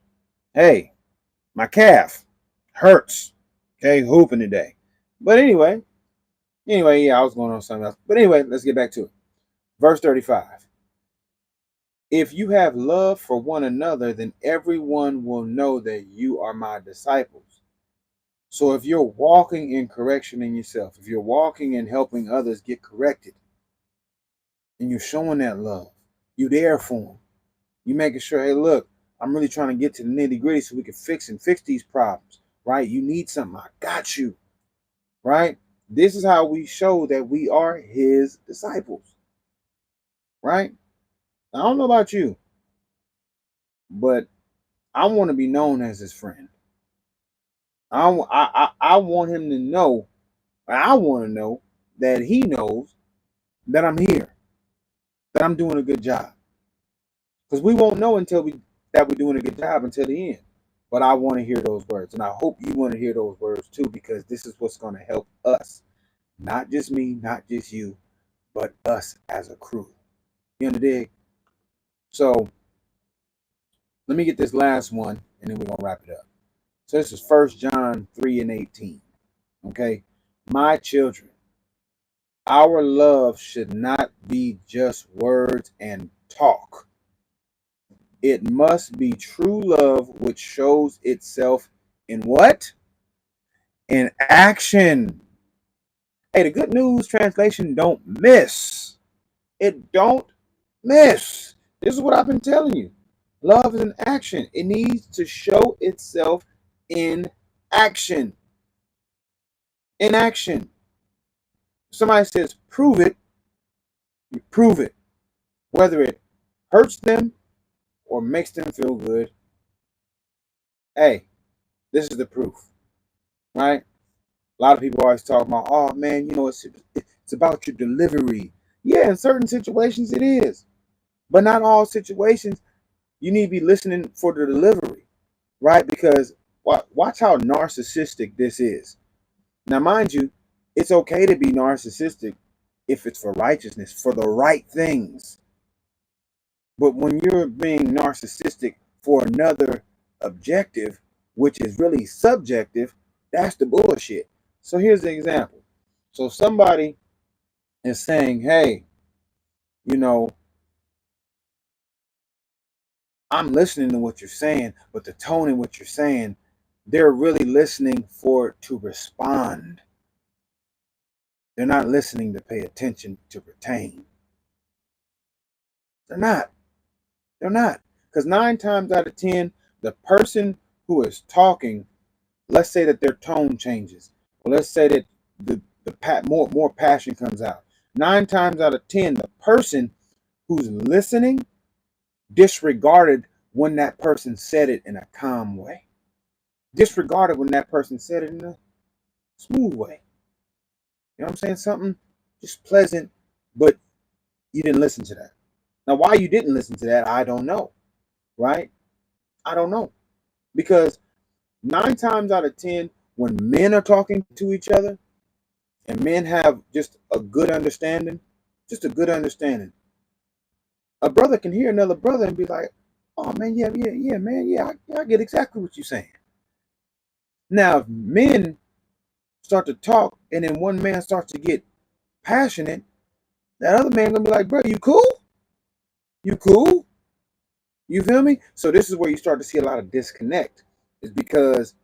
hey, my calf hurts. Okay, hooping today. But anyway, yeah, I was going on something else. But anyway, let's get back to it. Verse 35. If you have love for one another, then everyone will know that you are my disciples. So if you're walking in correction in yourself, if you're walking in helping others get corrected, and you're showing that love, you there for them. You making sure, hey, look, I'm really trying to get to the nitty gritty so we can fix these problems, right? You need something, I got you, right? This is how we show that we are his disciples, right? I don't know about you, but I want to be known as his friend. I want him to know, I want to know that he knows that I'm here, that I'm doing a good job. Because we won't know that we're doing a good job until the end. But I want to hear those words. And I hope you want to hear those words too, because this is what's going to help us. Not just me, not just you, but us as a crew. You understand? So let me get this last one and then we're going to wrap it up. So this is 1 John 3:18. Okay. My children, our love should not be just words and talk. It must be true love, which shows itself in what? In action. Hey, the Good News translation don't miss. It don't miss. This is what I've been telling you. Love is an action. It needs to show itself in action. In action. Somebody says prove it, you prove it. Whether it hurts them or makes them feel good. Hey, this is the proof, right? A lot of people always talk about, oh man, it's about your delivery. Yeah, in certain situations it is, but not all situations. You need to be listening for the delivery, right? Because watch how narcissistic this is. Now, mind you, it's okay to be narcissistic if it's for righteousness, for the right things. But when you're being narcissistic for another objective, which is really subjective, that's the bullshit. So here's the example. So somebody is saying, hey, you know, I'm listening to what you're saying, but the tone in what you're saying, they're really listening for it to respond. They're not listening to pay attention to retain. They're not. They're not. Because 9 times out of 10, the person who is talking, let's say that their tone changes Well, let's say that more passion comes out. 9 times out of 10, the person who's listening disregarded when that person said it in a calm way. Disregarded when that person said it in a smooth way. You know what I'm saying? Something just pleasant, but you didn't listen to that. Now, why you didn't listen to that, I don't know. Right? I don't know. Because 9 times out of 10, when men are talking to each other and men have just a good understanding, a brother can hear another brother and be like, oh man, yeah, man, I get exactly what you're saying. Now, if men start to talk and then one man starts to get passionate, that other man gonna be like, bro, you cool? You cool? You feel me? So this is where you start to see a lot of disconnect. Is because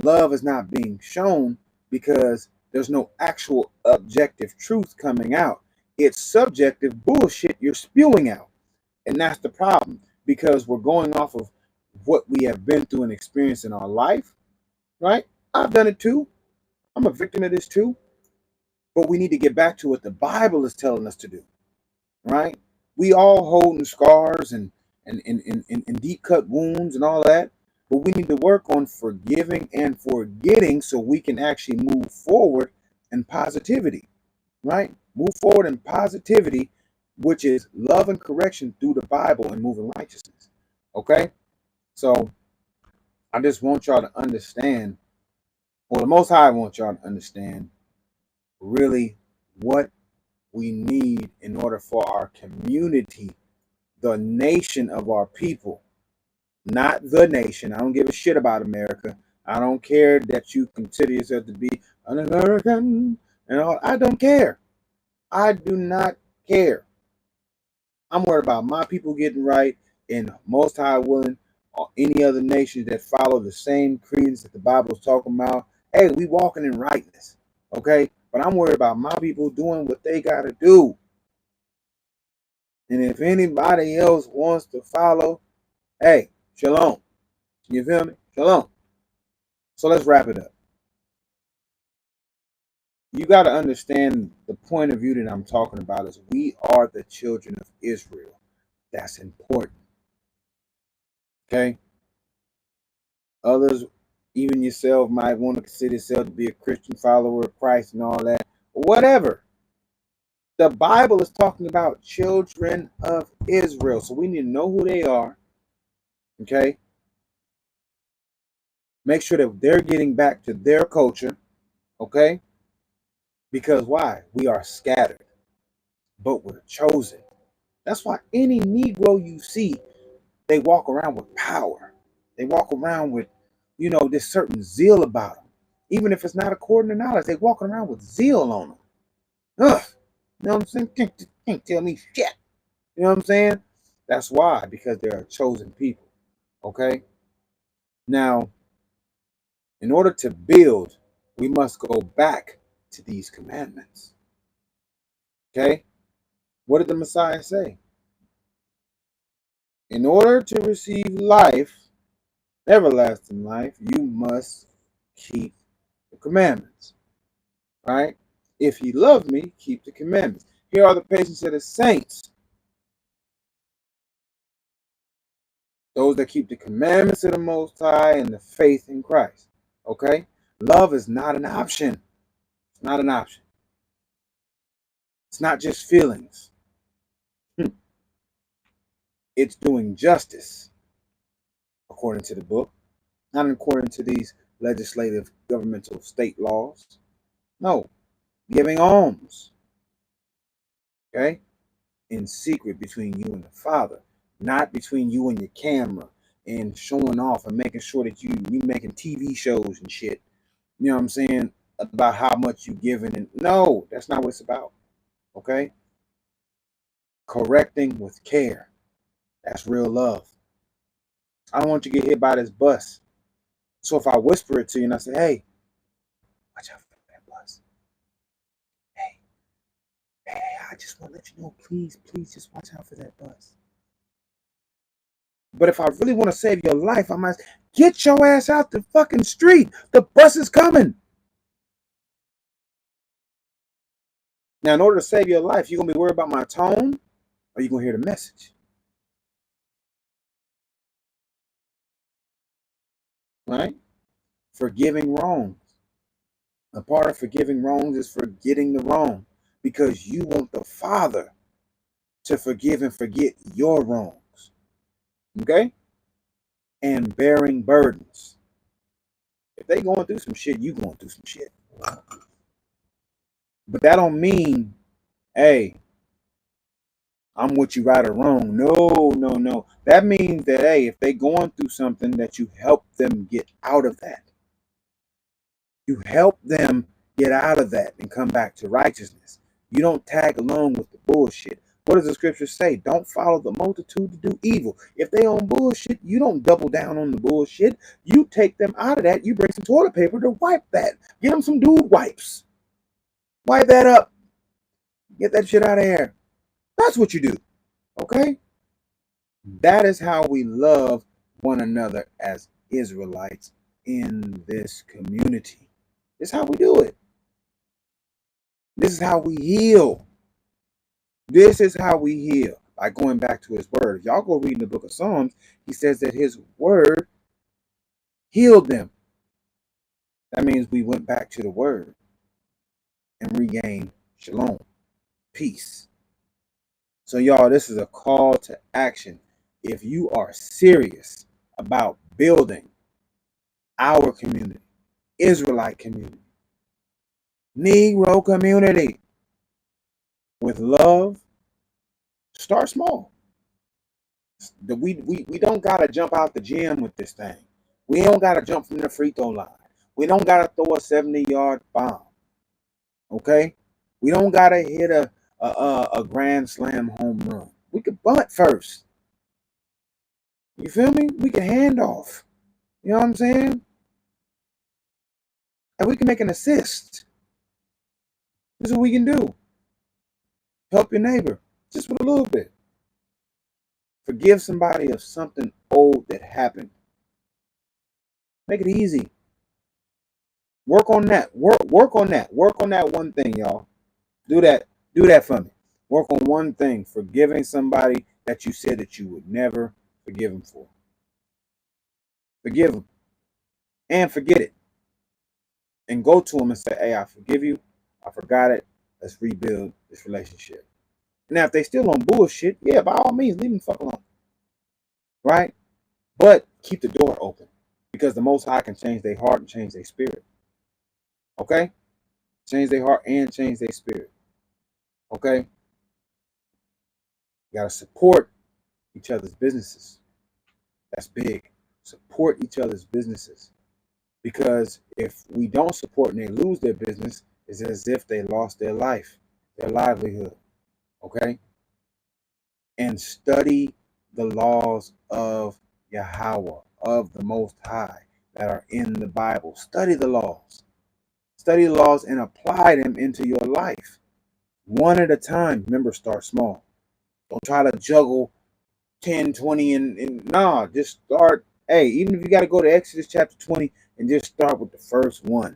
love is not being shown because there's no actual objective truth coming out. It's subjective bullshit you're spewing out. And that's the problem because we're going off of what we have been through and experienced in our life, right? I've done it too. I'm a victim of this too. But we need to get back to what the Bible is telling us to do, right? We all holding scars and deep cut wounds and all that. But we need to work on forgiving and forgetting so we can actually move forward in positivity, right? Move forward in positivity, which is love and correction through the Bible and moving righteousness. Okay? So I just want y'all to understand, or the Most High wants y'all to understand really what we need in order for our community, the nation of our people, not the nation. I don't give a shit about America. I don't care that you consider yourself to be an American and all. I don't care. I do not care. I'm worried about my people getting right and Most High willing or any other nations that follow the same creeds that the Bible's talking about. Hey, we walking in rightness. Okay? But I'm worried about my people doing what they gotta do. And if anybody else wants to follow, hey, shalom. You feel me? Shalom. So let's wrap it up. You got to understand the point of view that I'm talking about is we are the children of Israel. That's important. Okay? Others, even yourself, might want to consider yourself to be a Christian follower of Christ and all that. Whatever. The Bible is talking about children of Israel. So we need to know who they are. Okay? Make sure that they're getting back to their culture. Okay? Because why? We are scattered, but we're chosen. That's why any Negro you see, they walk around with power. They walk around with, this certain zeal about them. Even if it's not according to knowledge, they walking around with zeal on them. Ugh. You know what I'm saying? Can't tell me shit. You know what I'm saying? That's why, because they're a chosen people. Okay? Now, in order to build, we must go back to these commandments. Okay? What did the Messiah say? In order to receive life, everlasting life, you must keep the commandments. Right? If ye love me, keep the commandments. Here are the patience of the saints. Those that keep the commandments of the Most High and the faith in Christ. Okay? Love is not an option. It's not an option. It's not just feelings. It's doing justice, according to the book, not according to these legislative governmental state laws. No, giving alms. Okay? In secret between you and the Father, not between you and your camera and showing off and making sure that you making TV shows and shit. You know what I'm saying? About how much you giving and no, that's not what it's about. Okay? Correcting with care. That's real love. I don't want you to get hit by this bus. So if I whisper it to you and I say, hey, watch out for that bus. Hey, I just want to let you know, please just watch out for that bus. But if I really want to save your life, I might get your ass out the fucking street. The bus is coming. Now, in order to save your life, you're going to be worried about my tone, or you're going to hear the message. Right? Forgiving wrongs. A part of forgiving wrongs is forgetting the wrong, because you want the Father to forgive and forget your wrongs. Okay? And bearing burdens. If they going through some shit, you going through some shit. But that don't mean, hey, I'm with you right or wrong. No, no, no. That means that, hey, if they going through something, that you help them get out of that. You help them get out of that and come back to righteousness. You don't tag along with the bullshit. What does the scripture say? Don't follow the multitude to do evil. If they on bullshit, you don't double down on the bullshit. You take them out of that. You bring some toilet paper to wipe that. Get them some dude wipes. Wipe that up. Get that shit out of here. That's what you do. Okay? That is how we love one another as Israelites in this community. This is how we do it. This is how we heal. This is how we heal. By going back to his word. If y'all go read in the book of Psalms, he says that his word healed them. That means we went back to the word and regained shalom, peace. So y'all, this is a call to action. If you are serious about building our community, Israelite community, Negro community with love, start small. We don't gotta jump out the gym with this thing. We don't gotta jump from the free throw line. We don't gotta throw a 70-yard bomb. Okay? We don't gotta hit a grand slam home run. We could bunt first. You feel me? We can hand off. You know what I'm saying? And we can make an assist. This is what we can do. Help your neighbor just with a little bit. Forgive somebody of something old that happened. Make it easy. Work on that. Work on that. Work on that one thing, y'all. Do that. Do that for me. Work on one thing. Forgiving somebody that you said that you would never forgive them for. Forgive them. And forget it. And go to them and say, hey, I forgive you. I forgot it. Let's rebuild this relationship. Now, if they still on bullshit, yeah, by all means, leave them fuck alone. Right? But keep the door open. Because the Most High can change their heart and change their spirit. Okay? Change their heart and change their spirit. Okay? You gotta support each other's businesses. That's big. Support each other's businesses. Because if we don't support and they lose their business, it's as if they lost their life, their livelihood. Okay? And study the laws of Yahweh, of the Most High, that are in the Bible. Study the laws. Study the laws and apply them into your life. One at a time. Remember, start small. Don't try to juggle 10, 20, and nah, just start. Hey, even if you got to go to Exodus chapter 20 and just start with the first one.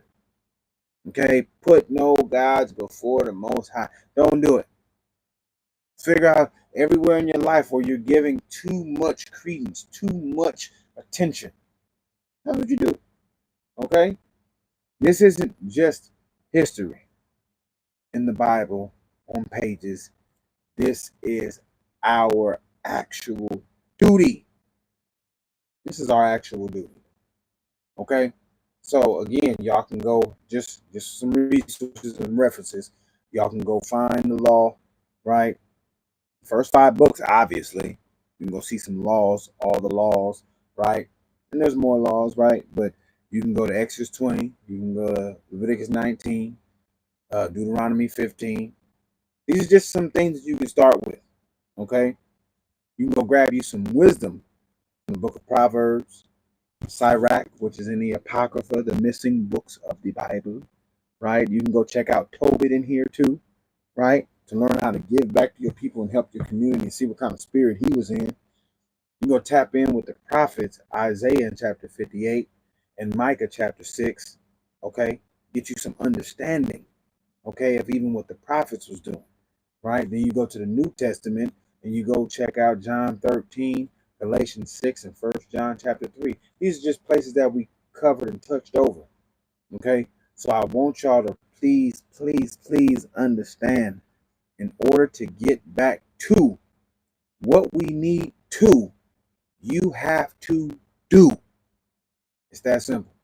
Okay? Put no gods before the Most High. Don't do it. Figure out everywhere in your life where you're giving too much credence, too much attention. That's what you do. Okay? This isn't just history in the Bible on pages. This is our actual duty. This is our actual duty. Okay? So again, y'all can go just some resources and references. Y'all can go find the law, right? First 5 books, obviously. You can go see some laws, all the laws, right? And there's more laws, right? But you can go to Exodus 20. You can go to Leviticus 19, Deuteronomy 15. These are just some things that you can start with, okay? You can go grab you some wisdom in the book of Proverbs, Sirach, which is in the Apocrypha, the missing books of the Bible, right? You can go check out Tobit in here too, right? To learn how to give back to your people and help your community and see what kind of spirit he was in. You go tap in with the prophets, Isaiah in chapter 58 and Micah chapter 6, okay? Get you some understanding, okay, of even what the prophets was doing, right? Then you go to the New Testament and you go check out John 13, Galatians 6, and First John chapter 3. These are just places that we covered and touched over, okay? So I want y'all to please, please, please understand, in order to get back to what we need to, you have to do. It's that simple.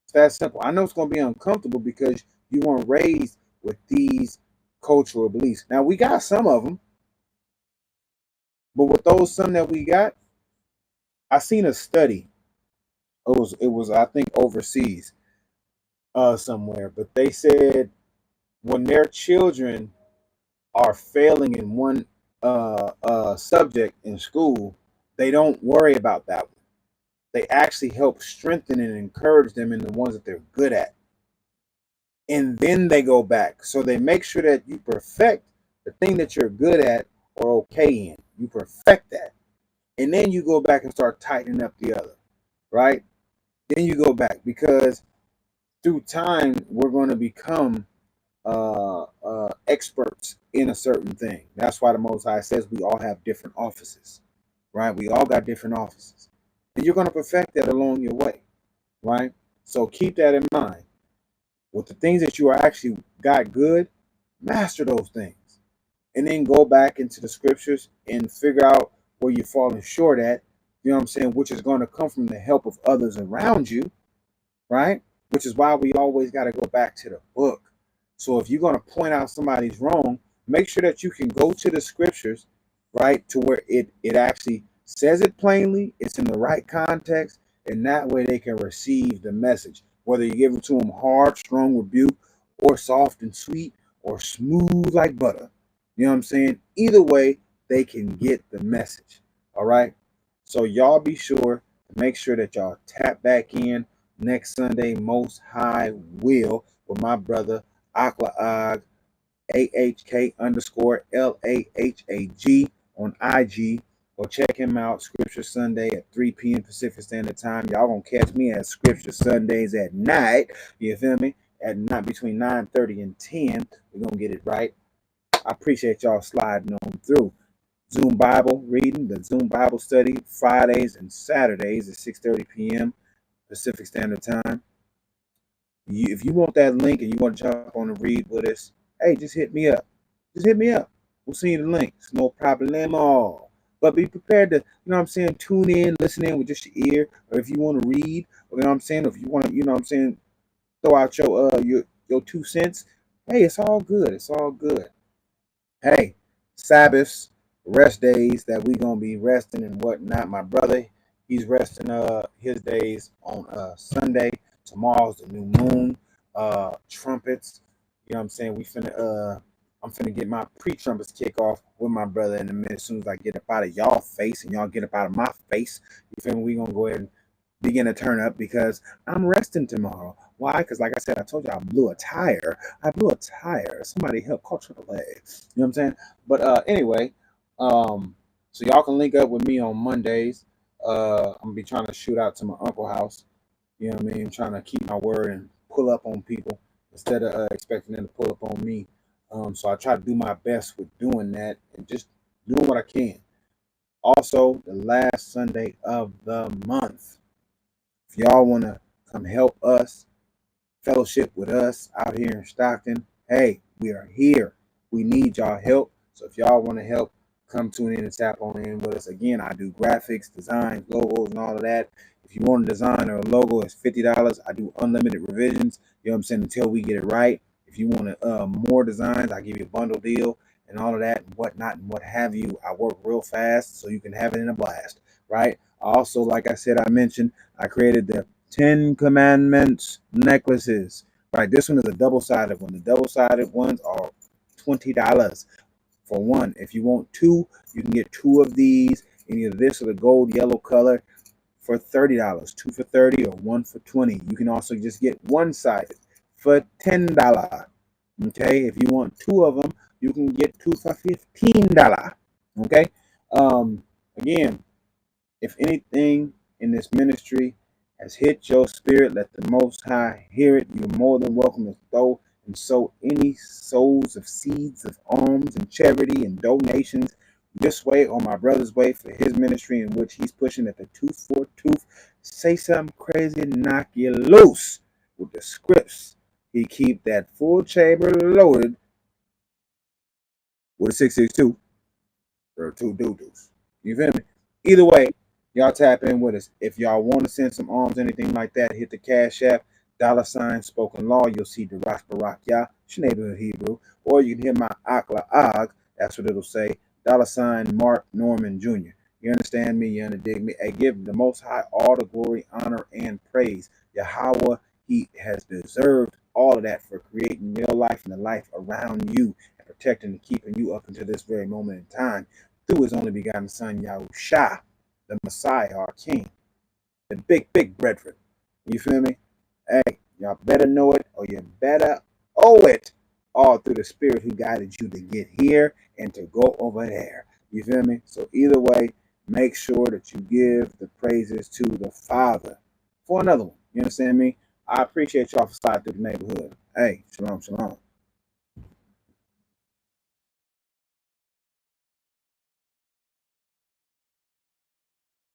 It's that simple. I know it's going to be uncomfortable because you weren't raised with these cultural beliefs. Now, we got some of them, but with those some that we got, I seen a study. It was I think overseas somewhere, but they said when their children are failing in one subject in school, they don't worry about that one. They actually help strengthen and encourage them in the ones that they're good at. And then they go back. So they make sure that you perfect the thing that you're good at or okay in. You perfect that. And then you go back and start tightening up the other, right? Then you go back because through time, we're going to become experts in a certain thing. That's why the Most High says we all have different offices, right? We all got different offices. And you're going to perfect that along your way, right? So keep that in mind. With the things that you are actually got good, master those things. And then go back into the scriptures and figure out where you're falling short at, you know what I'm saying, which is going to come from the help of others around you, right? Which is why we always got to go back to the book. So if you're going to point out somebody's wrong, make sure that you can go to the scriptures, right, to where it actually says it plainly, it's in the right context, and that way they can receive the message. Whether you give it to them hard, strong rebuke, or soft and sweet, or smooth like butter. You know what I'm saying? Either way, they can get the message. All right. So y'all be sure to make sure that y'all tap back in next Sunday, Most High will, with my brother Akla AHK underscore LAHAG on IG. Go check him out. Scripture Sunday at 3 p.m. Pacific Standard Time. Y'all gonna catch me at Scripture Sundays at night. You feel me? At night between 9:30 and 10. We're gonna get it right. I appreciate y'all sliding on through. Zoom Bible reading, the Zoom Bible study Fridays and Saturdays at 6:30 p.m. Pacific Standard Time. If you want that link and you want to jump on and read with us, hey, just hit me up. Just hit me up. We'll send you the links. No problemo. But be prepared to, you know what I'm saying, tune in, listen in with just your ear. Or if you want to read, or, you know what I'm saying, if you want to, you know what I'm saying, throw out your 2 cents, hey, it's all good. It's all good. Hey, Sabbaths, rest days that we gonna be resting and whatnot. My brother, he's resting his days on Sunday. Tomorrow's the new moon. Trumpets. You know what I'm saying? I'm finna get my pre-trumpets kick off with my brother in a minute. As soon as I get up out of y'all face and y'all get up out of my face, you feel me? We gonna go ahead and begin to turn up because I'm resting tomorrow. Why? Because like I said, I told you I blew a tire. I blew a tire. Somebody help call AAA. You know what I'm saying? But anyway, so y'all can link up with me on Mondays. I'm gonna be trying to shoot out to my uncle's house. You know what I mean? Trying to keep my word and pull up on people instead of expecting them to pull up on me. So I try to do my best with doing that and just doing what I can. Also, the last Sunday of the month. If y'all want to come help us, fellowship with us out here in Stockton, hey, we are here. We need y'all help. So if y'all want to help, come tune in and tap on in with us. Again, I do graphics, designs, logos, and all of that. If you want a design or a logo, it's $50. I do unlimited revisions. You know what I'm saying? Until we get it right. If you want more designs, I give you a bundle deal and all of that and whatnot and what have you. I work real fast so you can have it in a blast, right? Also, like I said, I mentioned I created the 10 Commandments necklaces. Right, this one is a double-sided one. The double-sided ones are $20 for one. If you want two, you can get two of these in either this or the gold yellow color for $30. Two for 30 or one for 20. You can also just get one-sided for $10. Okay, if you want two of them, you can get two for $15. Okay, again, if anything in this ministry has hit your spirit, let the Most High hear it. You're more than welcome to throw and sow any souls of seeds of alms and charity and donations this way or my brother's way for his ministry in which he's pushing at the tooth for tooth. Say something crazy, knock you loose with the scripts. He keep that full chamber loaded with a 662 or two doo-doos. You feel me? Either way, y'all tap in with us. If y'all want to send some arms, anything like that, hit the Cash App, $ spoken law. You'll see the Rosh Barak Yah, it's your neighborhood Hebrew. Or you can hit my Akla Ag, that's what it'll say, $ Mark Norman Jr. You understand me? You underdig me? I give the Most High all the glory, honor, and praise. Yahweh, He has deserved all of that for creating your life and the life around you and protecting and keeping you up until this very moment in time through His only begotten Son, Yahusha, the Messiah, our King, the big brethren. You feel me? Hey, y'all better know it or you better owe it all through the Spirit who guided you to get here and to go over there. You feel me? So either way, make sure that you give the praises to the Father for another one. You understand me? I appreciate y'all for sliding through the neighborhood. Hey, shalom, shalom.